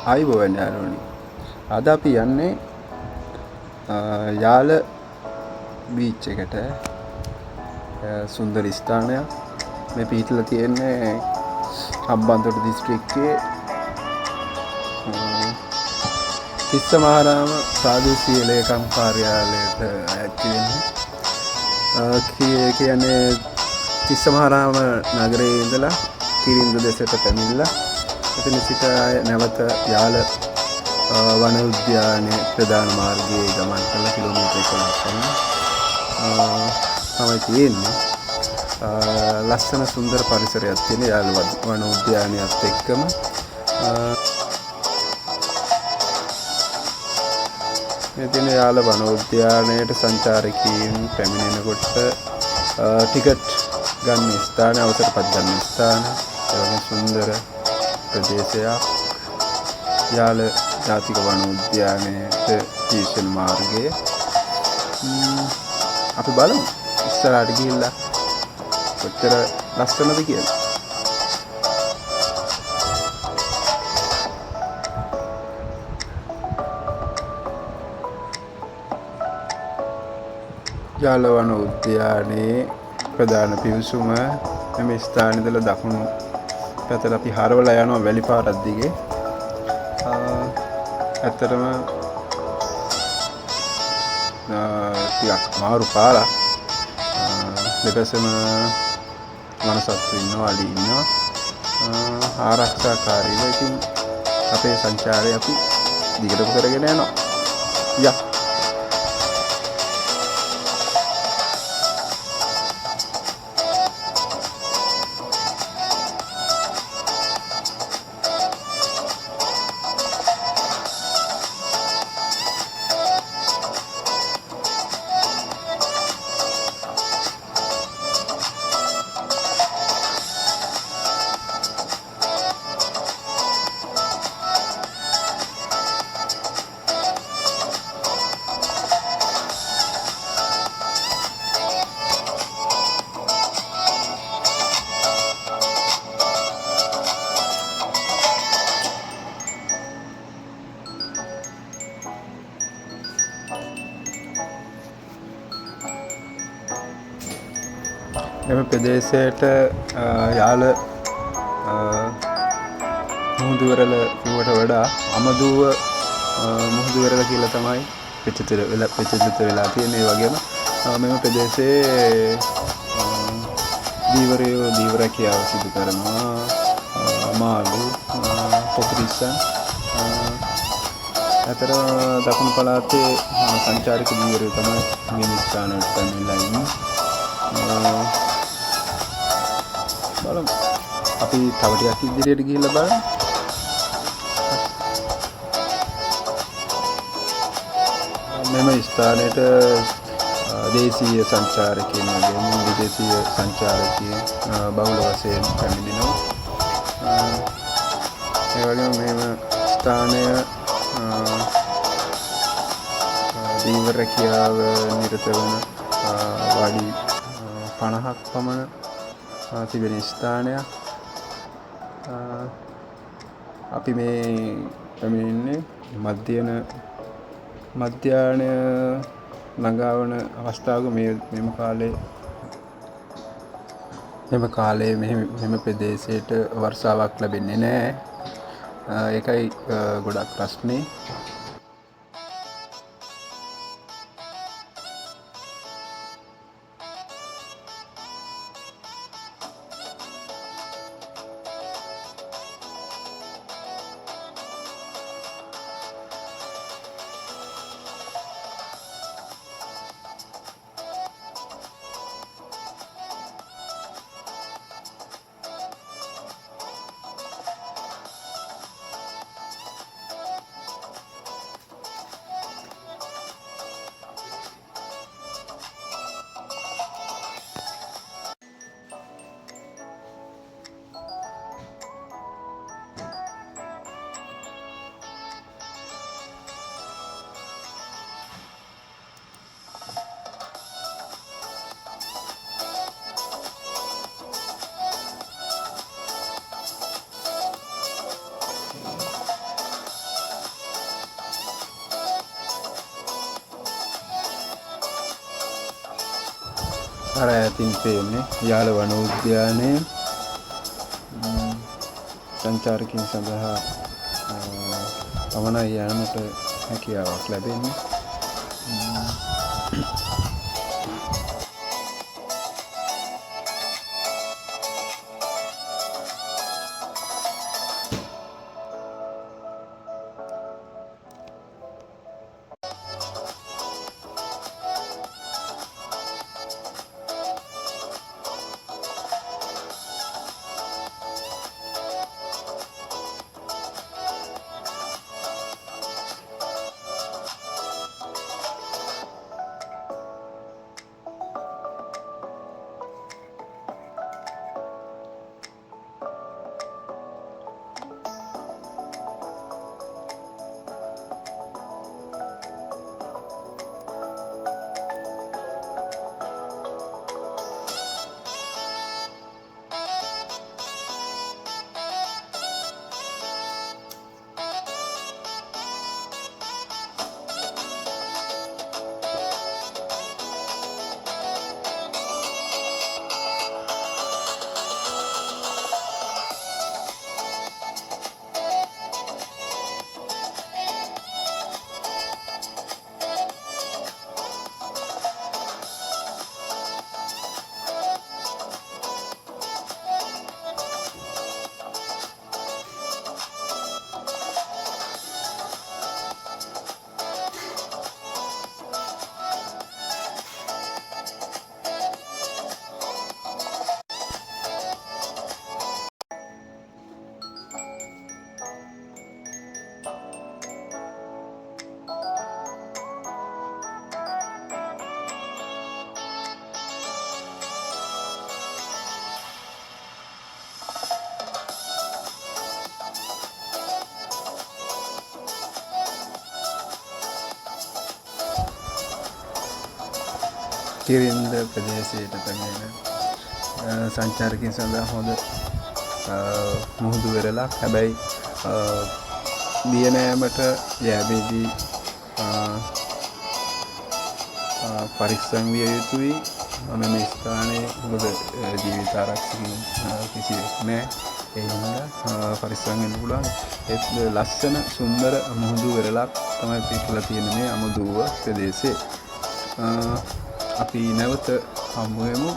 ආයුබෝවන් යාළුවනි. අද අපි යන්නේ යාල බීච් එකට. සුන්දර ස්ථානයක්. මේ පිහිටලා තියෙන්නේ හම්බන්තොට දිස්ත්‍රික්කයේ තිස්සමහාරාම ප්‍රාදේශීය ලේකම් කාර්යාලයට ඈත් වෙන්නේ. කියන්නේ තිස්සමහාරාම නගරයේ ඉඳලා කිරින්ද දෙසට පැමිණලා එතන සිට නැවත යාල වන උද්‍යානයේ ප්‍රධාන මාර්ගයේ ගමන් කළ කිලෝමීටර් 11ක් තමයි තියෙන්නේ. ලස්සන සුන්දර පරිසරයක් තියෙන යාල වන උද්‍යානයත් එක්කම මේ තියෙන යාල වන උද්‍යානයට සංචාරකයන් පැමිණෙනකොට ටිකට් ගන්න ස්ථාන, අවසරපත් ගන්න ස්ථාන, ඒ වගේ සුන්දර ප්‍රදේශයක් යාල ජාතික වන උද්‍යානයට ජීෂන් මාර්ගය. අපි බලමු ඉස්සරහට ගිහිල්ලා කොච්චර ලස්සනද කියලා. යාල වන උද්‍යානයේ ප්‍රධාන පිවිසුම මේ ස්ථානයේ ඉඳලා දකුණු පැත්තට අපි හරවලා යනවා වැලි පාරක් දිගේ. ඇත්තටම ටිකක් මාරු පාරක්. දෙපැත්තම මනසත්තු ඉන්නවා, අලි ඉන්නවා, ආරක්ෂාකාරීව. ඉතින් අපේ සංචාරය අපි දිගටම කරගෙන යනවා. යා එම ප්‍රදේශයට යාල මුහුදුවරල කිව්වට වඩා අමදුව මුහුදුවරල කියලා තමයි ප්‍රචලිත වෙලා තියෙන්නේ. ඒ වගේම මෙම ප්‍රදේශයේ දීවරයෝ දීව රැකියාව සිදු කරනවා. මාළු, පොපිරිස්සන් අතර දකුණු පළාතේ සංචාරික දීවරයෝ තමයි මේ ස්ථානවලට පැමිණලා ඉන්නේ. බලමු. අපි තව ටිකක් ඉදිරියට ගිහිල්ලා බලමු. මෙම ස්ථානයට දේශීය සංචාරකයන් වගේම විදේශීය සංචාරකයන් බහුල වශයෙන් පැමිණෙනවා. ඒ වගේම මෙම ස්ථානය දීව රැකියාව නිරත වන වාඩි 50ක් පමණ තිබෙන ස්ථානයක්. අපි මේ පැමිණෙන්නේ මධ්‍යාහ්න ළඟා වන අවස්ථාවක මෙම කාලේ මෙම ප්‍රදේශයට වර්ෂාවක් ලැබෙන්නේ නැහැ. ඒකයි ගොඩක් ප්‍රශ්නේ. අර ඈතින් පේන්නේ යාල වන උද්‍යානය සංචාරකින් සඳහා පමණයි යාමට හැකියාවක් ලැබෙන්නේ. කිරින්ද ප්‍රදේශයට පැමිණෙන සංචාරකින් සඳහා හොඳ මුහුදු වෙරළක්. හැබැයි දියනෑමට යෑමේදී පරිස්සම් විය යුතුයි. මෙම ස්ථානයේ මොකද ජීවිත ආරක්ෂකයන් කිසිවෙක් නැහැ. ඒ හින්දා පරිස්සම් වෙන්න පුළුවන්. ඒත් ලස්සන සුන්දර මුහුදු වෙරළක් තමයි පිටලා තියෙන මේ අමුදුව ප්‍රදේශයේ. අපි නැවත හමු වෙමු.